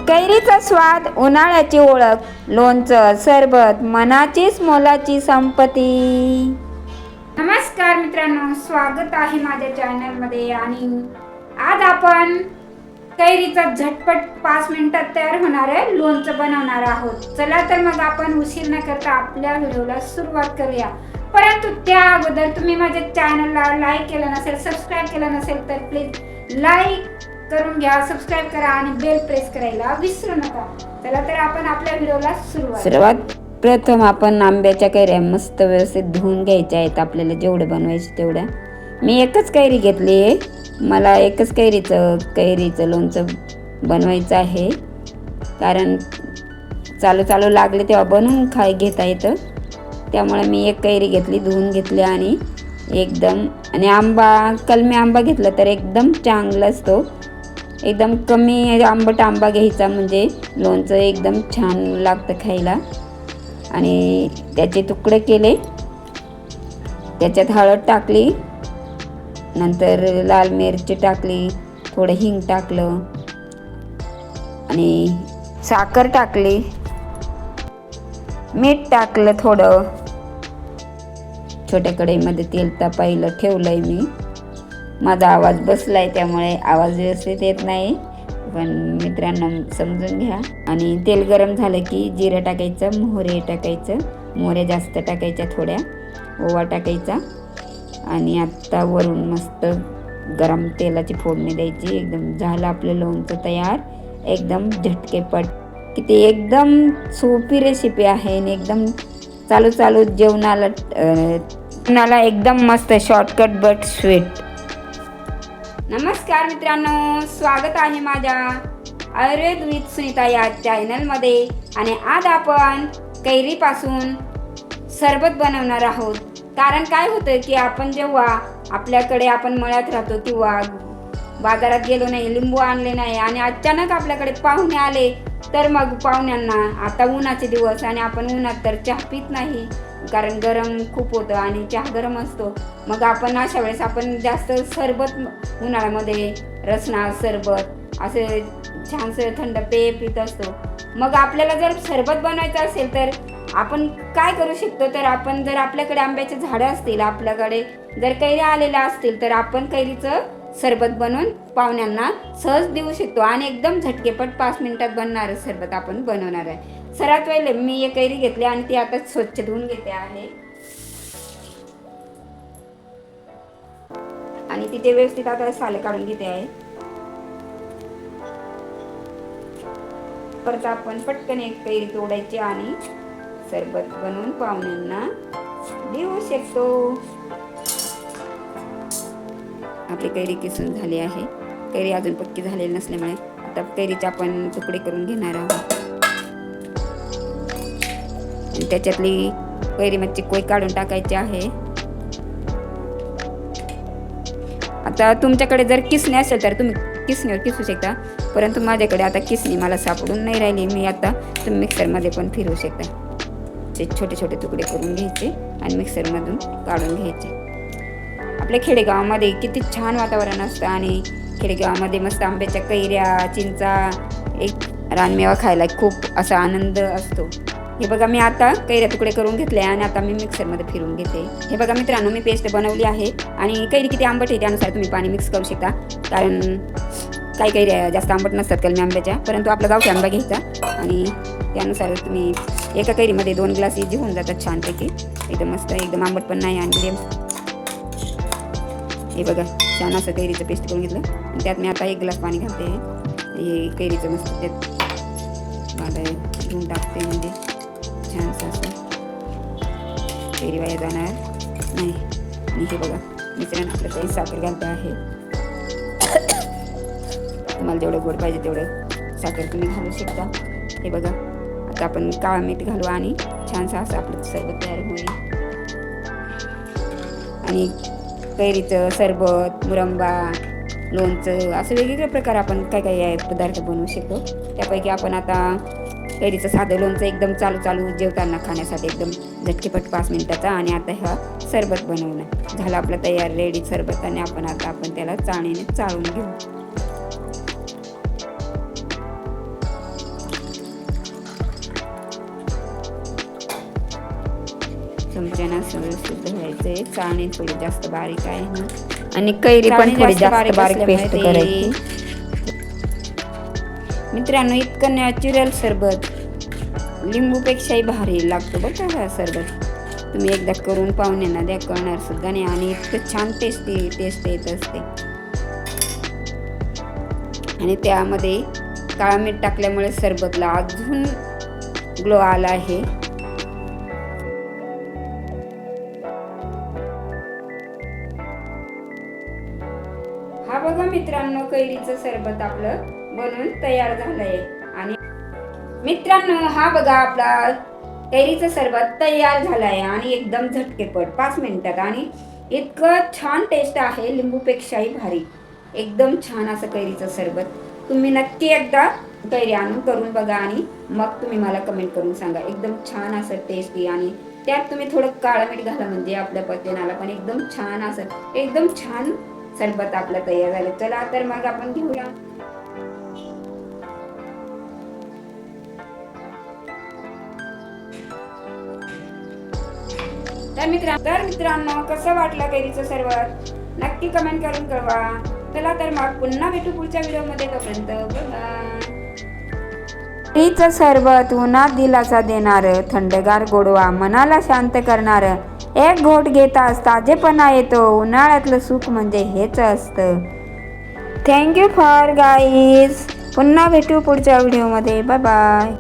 कैरीचा स्वाद, उन्हाळ्याची ओळख, लोणचं, सरबत, मनाचीच मोलाची संपत्ती. नमस्कार मित्रांनो, स्वागत आहे माझ्या चॅनलमध्ये. आणि आज आपण कैरीचा झटपट 5 मिनिटात तयार होणारे लोणचं बनवणार आहोत. चला तर मग आपण उशीर न करता आपल्या व्हिडिओला सुरुवात करूया. परंतु त्या अगोदर तुम्ही माझ्या चॅनलला लाईक केलं नसेल, सबस्क्राईब केलं नसेल तर प्लीज लाईक करून घ्या, सबस्क्राईब करा आणि बेल प्रेस करायला विसरू नका. चला तर आपण आपल्या व्हिडिओला सुरुवात. प्रथम आपण आंब्याच्या कैऱ्या मस्त व्यवस्थित धुवून घ्यायच्या आहेत. आपल्याला जेवढं बनवायचं तेवढ्या. मी एकच कैरी घेतली आहे. मला एकच कैरीचं लोणचं बनवायचं आहे, कारण चालू लागले तेव्हा बनवून घेता येतं. त्यामुळे मी एक कैरी घेतली, धुवून घेतली आणि कलमी आंबा घेतला तर एकदम चांगला असतो. एकदम कमी आंबट आंबा घ्यायचा, म्हणजे लोणचं एकदम छान लागतं खायला. आणि त्याचे तुकडे केले, त्याच्यात हळद टाकली, नंतर लाल मिरची टाकली, थोडं हिंग टाकलं आणि साखर टाकली, मीठ टाकलं थोडं. छोट्या कढईमध्ये तेल तापायला ठेवलंय मी. माझा आवाज बसलाय त्यामुळे आवाज व्यवस्थित येत नाही, पण मित्रांनो समजून घ्या. आणि तेल गरम झालं की जिरं टाकायचं, मोहरे टाकायचं, मोहरे जास्त टाकायच्या, थोड्या ओवा टाकायचा. आणि आत्ता वरून मस्त गरम तेलाची फोडणी द्यायची. एकदम झालं आपलं लोणचं तयार, एकदम झटकेपट. किती एकदम सोपी रेसिपी आहे आणि एकदम चालू जेवणाला एकदम मस्त शॉर्टकट बट स्वीट. नमस्कार मित्रांनो, स्वागत आहे माझ्या आयुर्वेद विथ सुनीता या चॅनलमध्ये. आणि आज आपण कैरीपासून सरबत बनवणार आहोत. कारण काय होतं की आपण जेव्हा आपल्याकडे आपण मळ्यात राहतो किंवा बाजारात गेलो नाही, लिंबू आणले नाही आणि अचानक आपल्याकडे पाहुणे आले, तर मग पाहुण्यांना आता उन्हाचे दिवस आणि आपण उन्हात तर चहा पित नाही, कारण गरम खूप होतं आणि चहा गरम असतो. मग आपण अशा वेळेस आपण जास्त सरबत उन्हाळ्यामध्ये रसना सरबत असे छानसं थंड पेय पित असतो. मग आपल्याला जर सरबत बनवायचं असेल तर आपण काय करू शकतो, तर आपण जर आपल्याकडे आंब्याचे झाडं असतील, आपल्याकडे जर कैऱ्या आलेल्या असतील, तर आपण कैरीचं सरबत बनवून पाहुण्यांना सहज देऊ शकतो. आणि एकदम झटकेपट 5 मिनिटात बनणारं सरबत आपण बनवणार आहे. सर्वात पहिले मी एक कैरी घेतली आणि ती आता स्वच्छ धुवून घेते आहे. आणि तिथे व्यवस्थित आता सालं काढून घेते आहे. परत आपण पटकन एक कैरी तोडायची आणि सरबत बनवून पाहुण्यांना देऊ शकतो. आपली कैरी किसून झाली आहे. कैरी अजून पक्की झालेली नसल्यामुळे आता कैरीचे आपण तुकडे करून घेणार आहोत. त्याच्यातली कैरी मच्छी कोय काढून टाकायची आहे. आता तुमच्याकडे जर किसणी असेल तर तुम्ही किसणीवर किसू शकता, परंतु माझ्याकडे आता किसणी मला सापडून नाही राहिली. मी आता तुम्ही मिक्सरमध्ये पण फिरवू शकता. छोटे तुकडे करून घ्यायचे आणि मिक्सरमधून काढून घ्यायचे. आपल्या खेडेगावामध्ये किती छान वातावरण असतं आणि खेडेगावामध्ये मस्त आंब्याच्या कैऱ्या, चिंचा, एक रानमेवा खायला खूप असा आनंद असतो. हे बघा, मी आता कैऱ्या तुकडे करून घेतले आणि आता मी मिक्सरमध्ये फिरून घेते. हे बघा मित्रांनो, मी पेस्ट बनवली आहे. आणि कैरी किती आंबट आहे त्यानुसार तुम्ही पाणी मिक्स करू शकता, कारण काही कैऱ्या जास्त आंबट नसतात कलमी आंब्याच्या, परंतु आपला गावठी आंबा घ्यायचा आणि त्यानुसार तुम्ही एका कैरीमध्ये 2 ग्लास इजी होऊन जातात छानपैकी. एकदम मस्त, एकदम आंबट पण नाही आणि मिडियम. हे बघा, छान असं कैरीचं पेस्ट करून घेतलं आणि त्यात मी आता 1 ग्लास पाणी घालते. हे कैरीचं मस्त त्यात माझं घेऊन टाकते, म्हणजे छानसं असं कैरी वाया जाणार नाही. आणि हे बघा मिश्रण आपलं काही साखर घालते आहे. तुम्हाला जेवढं गोड पाहिजे तेवढं साखर तुम्ही घालू शकता. हे बघा, आता आपण काळं मीठ घालू आणि छानसं असं आपलं सरबत तयार होईल. आणि कैरीचं सरबत, मुरंबा, लोणचं असं वेगवेगळे प्रकार आपण काय पदार्थ बनवू शकतो. त्यापैकी आपण आता कैरीचं साधं लोणचं एकदम चालू जेवताना खाण्यासाठी एकदम झटकेपट 5 मिनिटाचा. आणि आता हा सरबत बनवणं झालं आपलं तयार, रेडी सरबत. आणि आपण त्याला चाळणीने चाळून घेऊ. छान असं व्यवस्थित घ्यायचं आहे. चाळणी थोडी जास्त बारीक आहे ना, आणि कैरी पण थोडी जास्त बारीक असल्यामुळे पेस्ट ते करायची. मित्रांनो, इतकं नॅचरल सरबत लिंबूपेक्षाही भारी लागतो बघा हा सरबत. तुम्ही एकदा करून पाहून येणार द्या, कळणार सुद्धा नाही. आणि इतकं छान टेस्ट येत असते. आणि त्यामध्ये काळा मीठ टाकल्यामुळे सरबतला अजून ग्लो आला आहे. हा बघा मित्रांनो, कैरीचं सरबत आपलं बनवून तयार झालंय. आणि मित्रांनो, हा बघा आपला कैरीचं सरबत तयार झालंय आणि एकदम झटकेपट 5 मिनिटात. आणि इतकं छान टेस्ट आहे, लिंबूपेक्षाही भारी. एकदम छान असं कैरीचं सरबत. तुम्ही नक्की एकदा कैरी आणून करून बघा आणि मग तुम्ही मला कमेंट करून सांगा. एकदम छान असं टेस्टी. आणि त्यात तुम्ही थोडं काळं मीठ घाला म्हणजे आपल्या पचनाला पण एकदम छान असं एकदम छान सरबत आपलं तयार झालं. चला तर मग आपण घेऊया. तर मित्रांनो, कसं वाटलं कैरीचं सरबत नक्की कमेंट करून कळवा. चला तर मग पुन्हा भेटू पुढच्या व्हिडिओमध्ये. तोपर्यंत कैरीचं सरबत उन्हात दिलासा देणारं, थंडगार गोडवा मनाला शांत करणारं. एक घोट घेताच ताजेपणा येतो. उन्हाळ्यातलं सुख म्हणजे हेच असतं. Thank you for guys. पुन्हा भेटू पुढच्या व्हिडिओमध्ये. Bye bye.